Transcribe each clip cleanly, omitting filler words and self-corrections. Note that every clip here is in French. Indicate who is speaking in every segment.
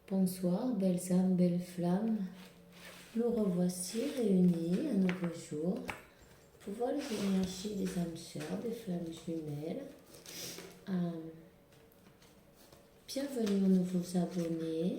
Speaker 1: Bonsoir, belles âmes, belles flammes. Nous revoici réunis un nouveau jour pour voir les énergies des âmes sœurs, des flammes jumelles. Bienvenue aux nouveaux abonnés.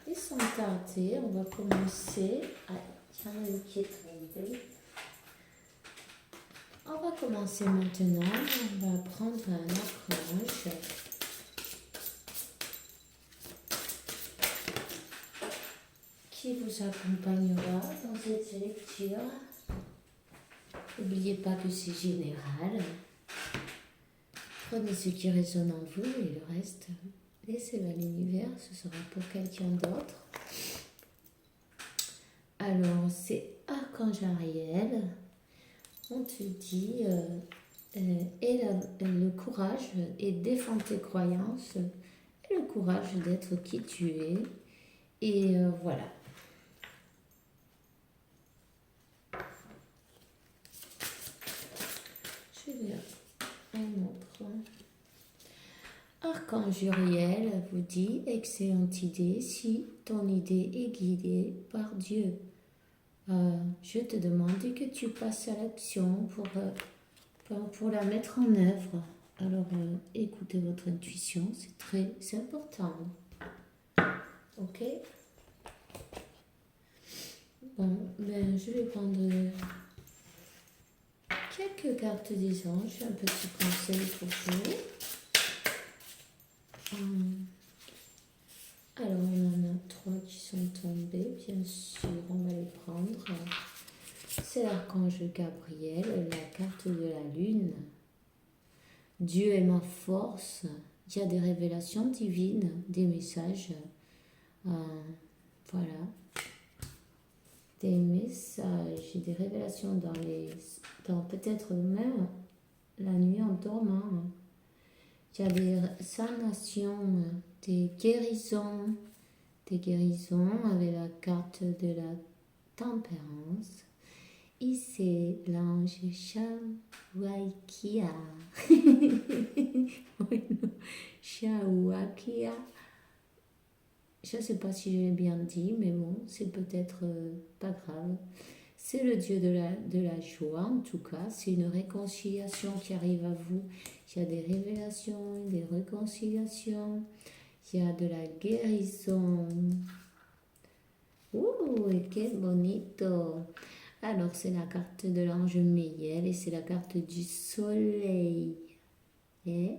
Speaker 1: Et sans tarder, on va commencer. Il y en a une qui est tombée. On va commencer maintenant. On va prendre un archange. Qui vous accompagnera dans cette lecture. N'oubliez pas que c'est général. Prenez ce qui résonne en vous et le reste, laissez-le à l'univers, ce sera pour quelqu'un d'autre. Alors, c'est Archange Ariel. On te dit, aie le courage et défends tes croyances, et le courage d'être qui tu es. Et voilà. Je vais un autre. Archange Uriel vous dit, excellente idée, si ton idée est guidée par Dieu. Je te demande que tu passes à l'action pour la mettre en œuvre. Alors, écoutez votre intuition, c'est très important. Ok? Bon, ben, je vais prendre quelques cartes des anges, un petit conseil pour vous. Alors, on en a 3 qui sont tombés, bien sûr, on va les prendre. C'est l'archange Gabriel, la carte de la lune. Dieu est ma force. Il y a des révélations divines, des messages. Voilà. Des messages, des révélations dans peut-être même la nuit en dormant. Il y a des sanations, des guérisons avec la carte de la tempérance. Et c'est l'ange Shawaikia. Shawaikia. Je ne sais pas si je l'ai bien dit, mais bon, c'est peut-être pas grave. C'est le Dieu de la joie, en tout cas. C'est une réconciliation qui arrive à vous. Il y a des révélations, des réconciliations. Il y a de la guérison. Que bonito! Alors, c'est la carte de l'ange Méiel et c'est la carte du soleil. Et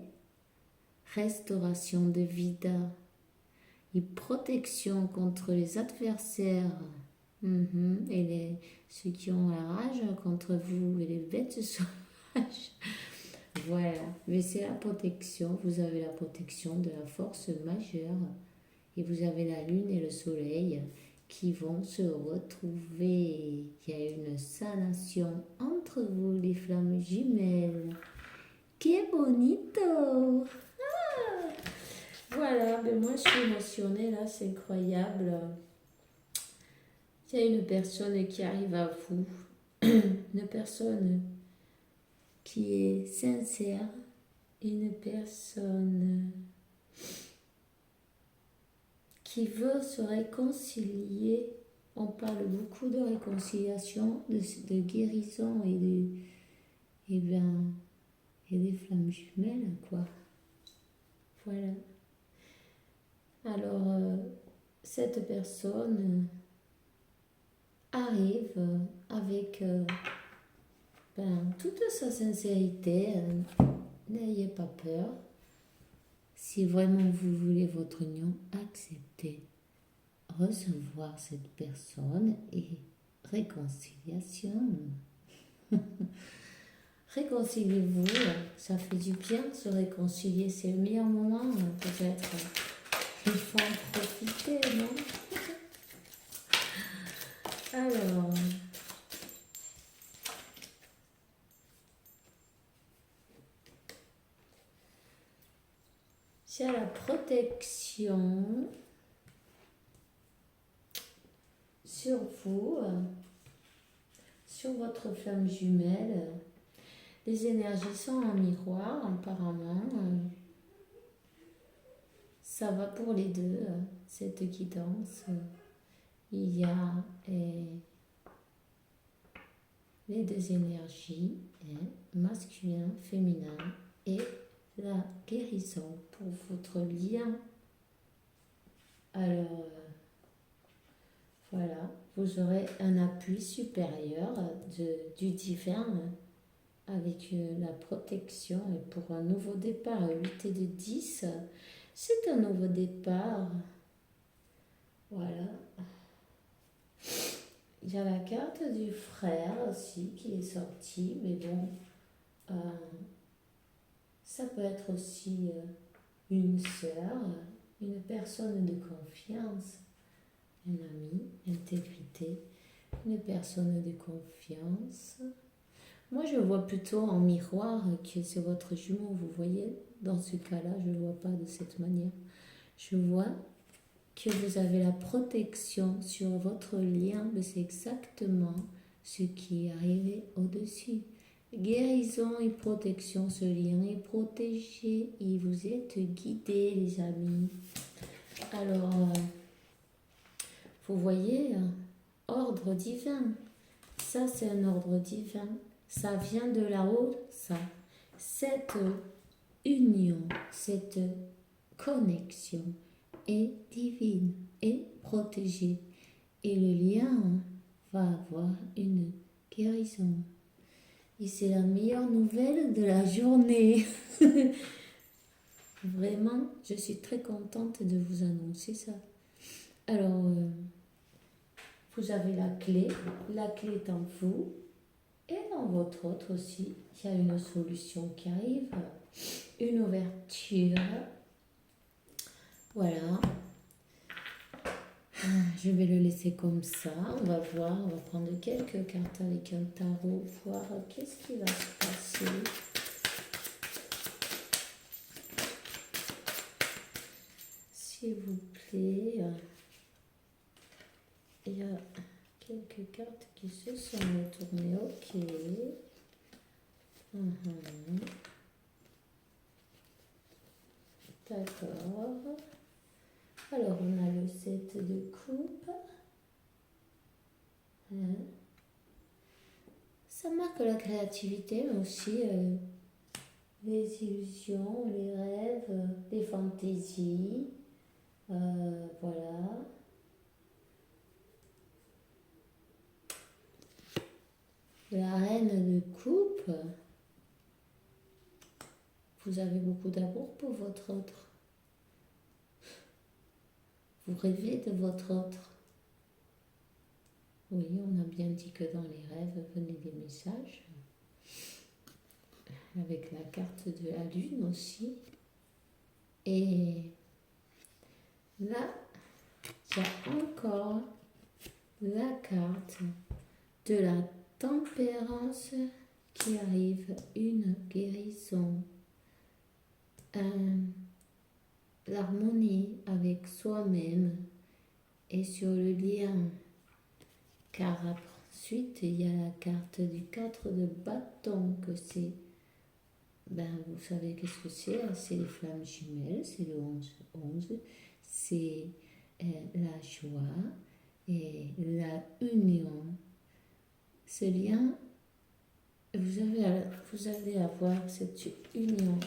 Speaker 1: restauration de vida. Et protection contre les adversaires. Et ceux qui ont la rage contre vous et les bêtes sauvages. Voilà, mais c'est la protection. Vous avez la protection de la force majeure. Et vous avez la lune et le soleil qui vont se retrouver. Il y a une sanation entre vous, les flammes jumelles. Que bonito! Voilà, mais moi je suis émotionnée là, c'est incroyable. Il y a une personne qui arrive à vous, une personne qui est sincère, une personne qui veut se réconcilier. On parle beaucoup de réconciliation, de guérison et des flammes jumelles, quoi. Voilà. Alors, cette personne arrive avec toute sa sincérité. N'ayez pas peur. Si vraiment vous voulez votre union, acceptez, recevoir cette personne et réconciliation. Réconciliez-vous, ça fait du bien de se réconcilier, c'est le meilleur moment peut-être. Il faut en profiter, non? Alors, il y a la protection sur vous, sur votre flamme jumelle. Les énergies sont en miroir, apparemment. ça va pour les deux, cette guidance. Il y a les deux énergies, masculin, féminin, et la guérison pour votre lien. Alors, voilà, vous aurez un appui supérieur du divin avec la protection. Et pour un nouveau départ, 8 et de 10, c'est un nouveau départ. Voilà. Il y a la carte du frère aussi qui est sortie, mais bon, ça peut être aussi une sœur, une personne de confiance, un ami, intégrité, une personne de confiance. Moi, je vois plutôt en miroir que c'est votre jumeau, vous voyez. Dans ce cas-là, je ne le vois pas de cette manière. Je vois que vous avez la protection sur votre lien, mais c'est exactement ce qui est arrivé au-dessus. Guérison et protection, ce lien est protégé et vous êtes guidés, les amis. Alors, vous voyez, ordre divin, ça c'est un ordre divin, ça vient de là-haut, ça. Cette union, cette connexion est divine, est protégée. Et le lien va avoir une guérison. Et c'est la meilleure nouvelle de la journée. Vraiment, je suis très contente de vous annoncer ça. Alors, vous avez la clé est en vous et dans votre autre aussi. Il y a une solution qui arrive, une ouverture. Voilà. Je vais le laisser comme ça. On va voir, on va prendre quelques cartes avec un tarot, voir qu'est-ce qui va se passer. S'il vous plaît. Il y a quelques cartes qui se sont retournées. Ok. D'accord. Alors, on a le 7 de coupe. Ça marque la créativité, mais aussi les illusions, les rêves, les fantaisies. Voilà. La reine de coupe. Vous avez beaucoup d'amour pour votre autre. Vous rêvez de votre autre. Oui, on a bien dit que dans les rêves venaient des messages. Avec la carte de la lune aussi. Et là, il y a encore la carte de la tempérance qui arrive, une guérison, l'harmonie avec soi-même et sur le lien. Car ensuite, il y a la carte du 4 de bâton que c'est, vous savez qu'est-ce que c'est les flammes jumelles, c'est le 11-11, c'est la joie et la union. Ce lien, vous allez avoir cette union.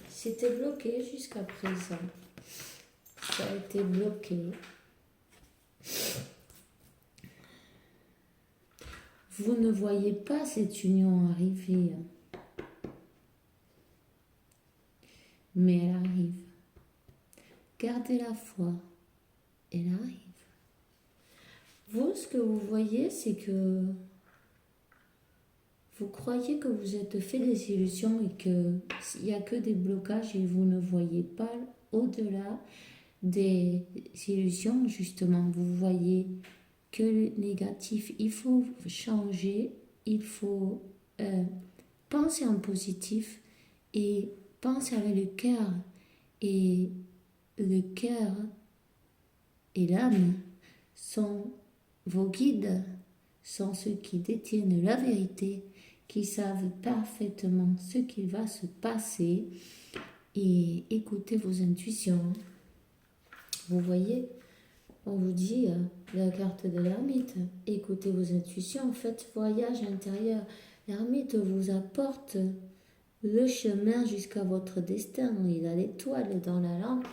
Speaker 1: C'était bloqué jusqu'à présent. Ça a été bloqué. Vous ne voyez pas cette union arriver. Mais elle arrive. Gardez la foi. Elle arrive. Vous, ce que vous voyez, c'est que vous croyez que vous êtes fait des illusions et qu'il n'y a que des blocages et vous ne voyez pas au-delà des illusions, justement. Vous voyez que le négatif, il faut changer, il faut penser en positif et penser avec le cœur. Et le cœur et l'âme sont vos guides, sont ceux qui détiennent la vérité, qui savent parfaitement ce qui va se passer. et écoutez vos intuitions. Vous voyez, on vous dit, la carte de l'ermite, écoutez vos intuitions, faites voyage intérieur. L'ermite vous apporte le chemin jusqu'à votre destin. Il a l'étoile dans la lampe.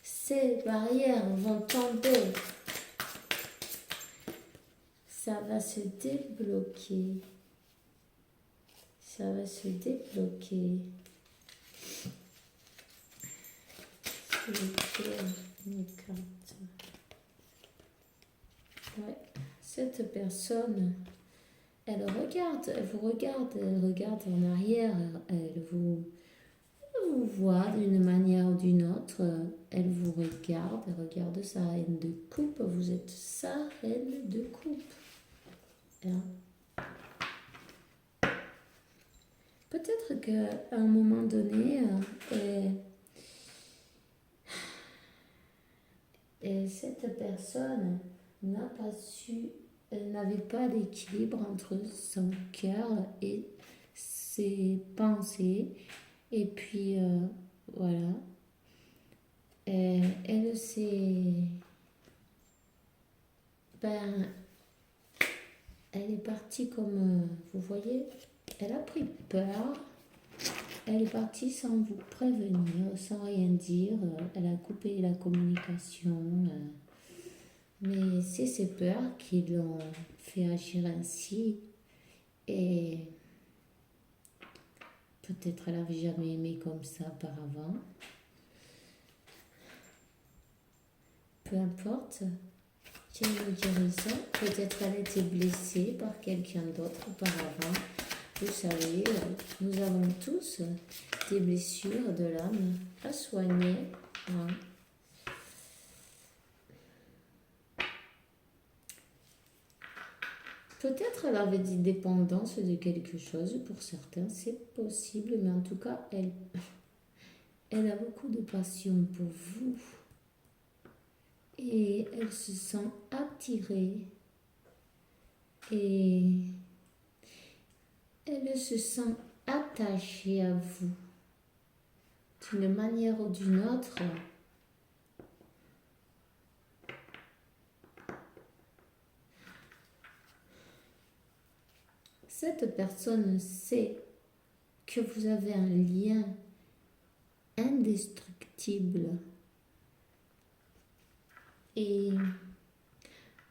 Speaker 1: Ces barrières vont tomber. Ça va se débloquer. Ça va se débloquer. Mes cartes. Ouais. Cette personne, elle vous regarde, elle regarde en arrière, elle vous voit d'une manière ou d'une autre, elle vous regarde, elle regarde sa reine de coupe, vous êtes sa reine de coupe. Hein? Peut-être qu'à un moment donné, cette personne n'a pas su, elle n'avait pas d'équilibre entre son cœur et ses pensées. Et puis, voilà. Elle s'est... Ben, elle est partie comme... vous voyez, elle a pris peur. Elle est partie sans vous prévenir, sans rien dire. Elle a coupé la communication. Mais c'est ses peurs qui l'ont fait agir ainsi. Et peut-être elle n'avait jamais aimé comme ça auparavant. Peu importe. Quelle guérison. Peut-être elle a été blessée par quelqu'un d'autre auparavant. Vous savez, nous avons tous des blessures de l'âme à soigner. Hein. Peut-être elle avait dit dépendance de quelque chose, pour certains c'est possible, mais en tout cas elle a beaucoup de passion pour vous et elle se sent attirée et elle se sent attachée à vous d'une manière ou d'une autre. Cette personne sait que vous avez un lien indestructible. Et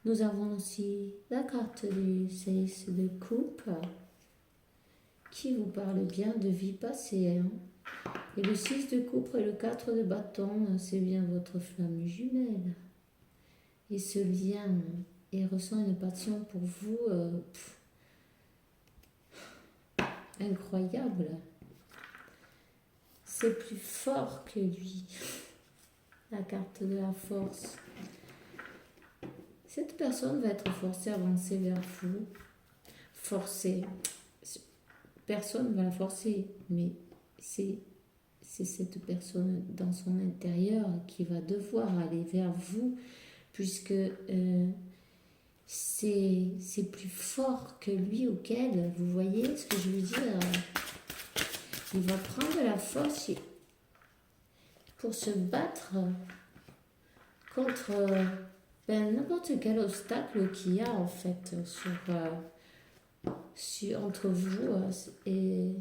Speaker 1: nous avons aussi la carte du 6 de coupe qui vous parle bien de vie passée. Hein. Et le 6 de coupe et le 4 de bâton, c'est bien votre flamme jumelle. Et ce lien, il ressent une passion pour vous incroyable. C'est plus fort que lui. La carte de la force. Cette personne va être forcée à avancer vers vous. Forcée. Personne ne va la forcer, mais c'est cette personne dans son intérieur qui va devoir aller vers vous, puisque c'est plus fort que lui ou qu'elle. Vous voyez ce que je veux dire? Il va prendre la force pour se battre contre n'importe quel obstacle qu'il y a en fait entre vous et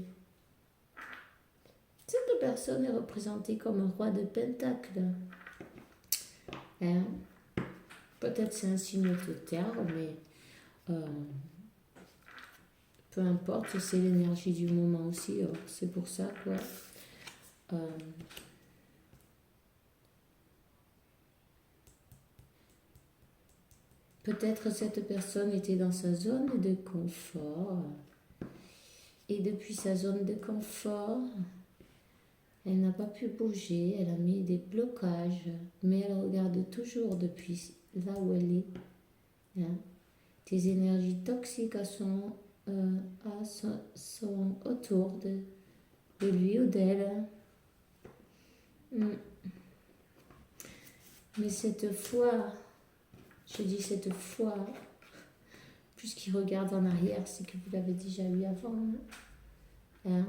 Speaker 1: cette personne est représentée comme un roi de pentacle. Hein? Peut-être c'est un signe de terre, mais peu importe, c'est l'énergie du moment aussi. C'est pour ça quoi. Peut-être cette personne était dans sa zone de confort. Et depuis sa zone de confort, elle n'a pas pu bouger, elle a mis des blocages, mais elle regarde toujours depuis là où elle est. Hein. Des énergies toxiques sont autour de lui ou d'elle. Mais cette fois, je dis cette fois, puisqu'il regarde en arrière, c'est que vous l'avez déjà eu avant. Un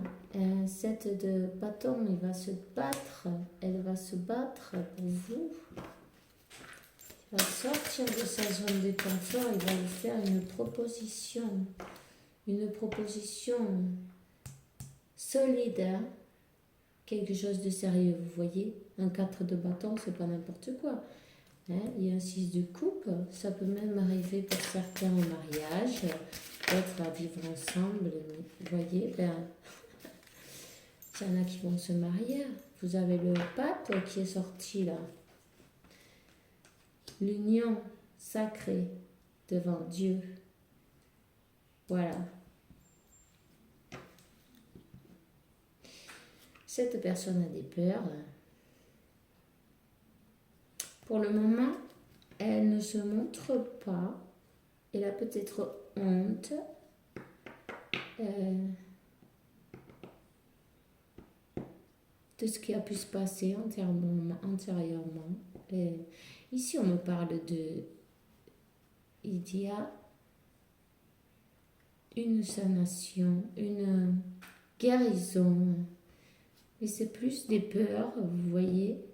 Speaker 1: 7 de bâton, il va se battre, elle va se battre pour vous. Il va sortir de sa zone de confort, il va vous faire une proposition solide, hein. Quelque chose de sérieux, vous voyez. Un 4 de bâton, c'est pas n'importe quoi. Hein, il y a un 6 de coupe, ça peut même arriver pour certains au mariage, d'autres à vivre ensemble. Vous voyez, il y en a qui vont se marier. Vous avez le pape qui est sorti là. L'union sacrée devant Dieu. Voilà. Cette personne a des peurs. Pour le moment, elle ne se montre pas. Elle a peut-être honte. De ce qui a pu se passer antérieurement. Ici, on me parle il y a une sanation, une guérison. Mais c'est plus des peurs, vous voyez.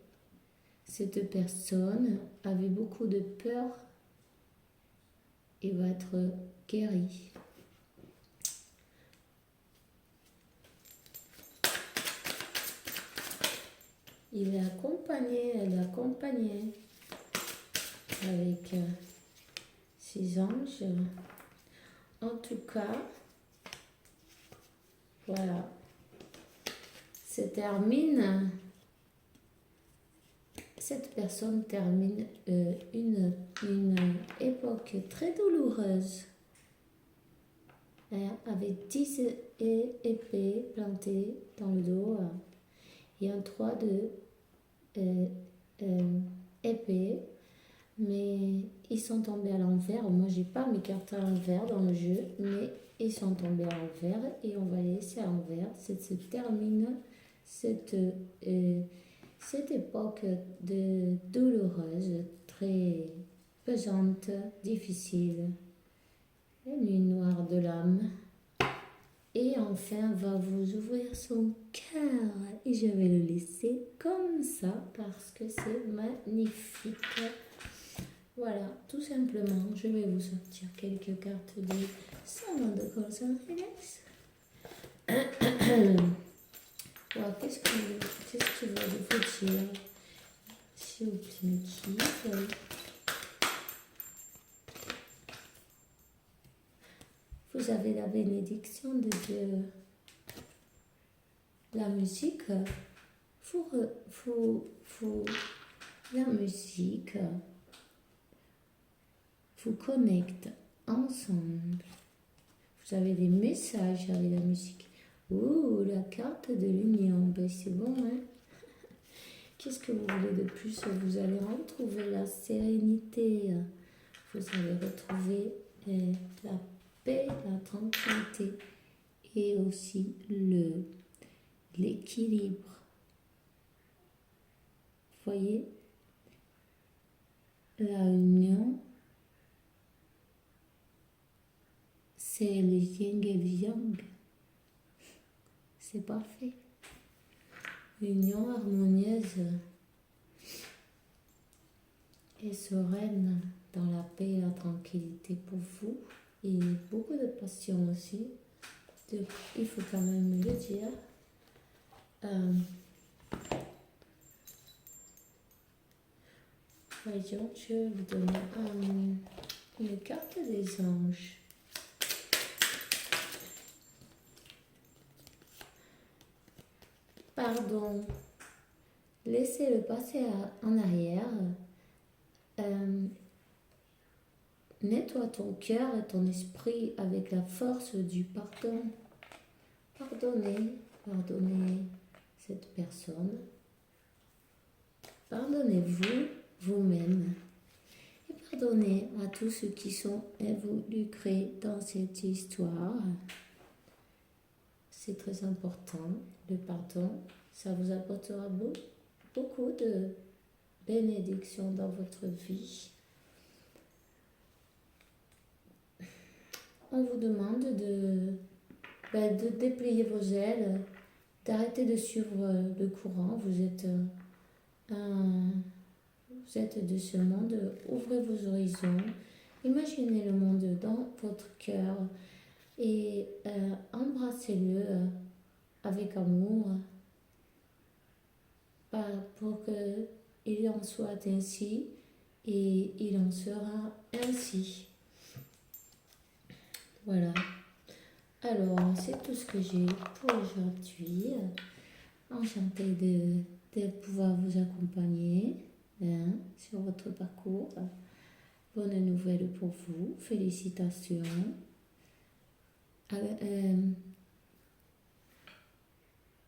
Speaker 1: Cette personne avait beaucoup de peur et va être guérie. Il est accompagné, elle est accompagnée avec 6 anges. En tout cas, voilà. Cette personne termine une époque très douloureuse. Avec 10 épées plantées dans le dos et un 3 de épées, mais ils sont tombés à l'envers. Moi, j'ai pas mes cartes à l'envers dans le jeu, mais ils sont tombés à l'envers et on va les laisser à l'envers. Se termine cette époque douloureuse, très pesante, difficile. La nuit noire de l'âme. Et enfin, va vous ouvrir son cœur. Et je vais le laisser comme ça parce que c'est magnifique. Voilà, tout simplement, je vais vous sortir quelques cartes de Salon de Colson Relax. Wow, qu'est-ce que je vais vous dire? S'il vous plaît, qui vous avez la bénédiction de Dieu. La musique, la musique vous connecte ensemble. Vous avez des messages avec la musique. Ouh, la carte de l'union, ben c'est bon, hein? Qu'est-ce que vous voulez de plus? Vous allez retrouver la sérénité, vous allez retrouver la paix, la tranquillité et aussi l'équilibre. Vous voyez, la union, c'est le yin et le yang. C'est parfait. Union harmonieuse et sereine dans la paix et la tranquillité pour vous. Et beaucoup de passion aussi. Il faut quand même le dire. Voyons, je vais vous donner une carte des anges. Pardon, laissez-le passer en arrière. Nettoie ton cœur et ton esprit avec la force du pardon. Pardonnez cette personne. Pardonnez-vous vous-même. Et pardonnez à tous ceux qui sont involucrés dans cette histoire. C'est très important, le pardon. Ça vous apportera beaucoup de bénédictions dans votre vie. on vous demande de déplier vos ailes, d'arrêter de suivre le courant. Vous êtes de ce monde, ouvrez vos horizons, imaginez le monde dans votre cœur et embrassez-le avec amour pour qu'il en soit ainsi et il en sera ainsi. Voilà. Alors, c'est tout ce que j'ai pour aujourd'hui. Enchantée de pouvoir vous accompagner sur votre parcours. Bonne nouvelle pour vous. Félicitations.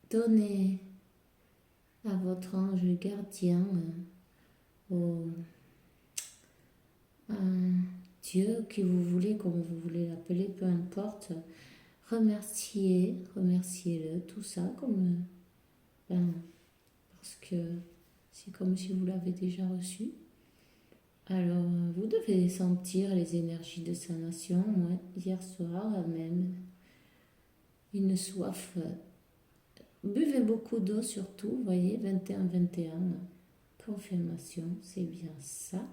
Speaker 1: Donnez à votre ange gardien, au Dieu que vous voulez, comme vous voulez l'appeler, peu importe. Remerciez-le, tout ça, comme parce que c'est comme si vous l'avez déjà reçu. Alors, vous devez sentir les énergies de sa nation. Moi, hier soir, même, une soif. Buvez beaucoup d'eau surtout, vous voyez, 21-21. Confirmation, c'est bien ça.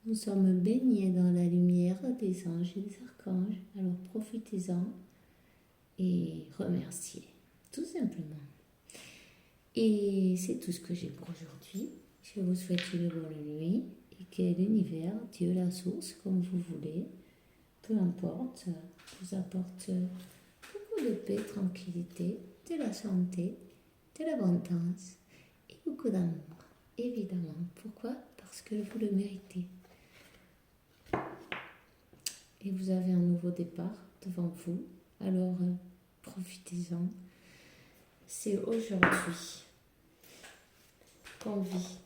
Speaker 1: Nous sommes baignés dans la lumière des anges et des archanges. Alors, profitez-en et remerciez, tout simplement. Et c'est tout ce que j'ai pour aujourd'hui. Je vous souhaite une bonne nuit et que l'univers, Dieu, la source, comme vous voulez, peu importe, vous apporte beaucoup de paix, tranquillité, de la santé, de l'abondance et beaucoup d'amour, évidemment. Pourquoi? Parce que vous le méritez. Et vous avez un nouveau départ devant vous. Alors, profitez-en. C'est aujourd'hui qu'on vit.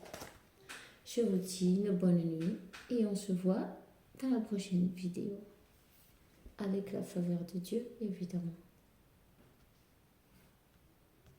Speaker 1: Je vous dis une bonne nuit et on se voit dans la prochaine vidéo. Avec la faveur de Dieu, évidemment.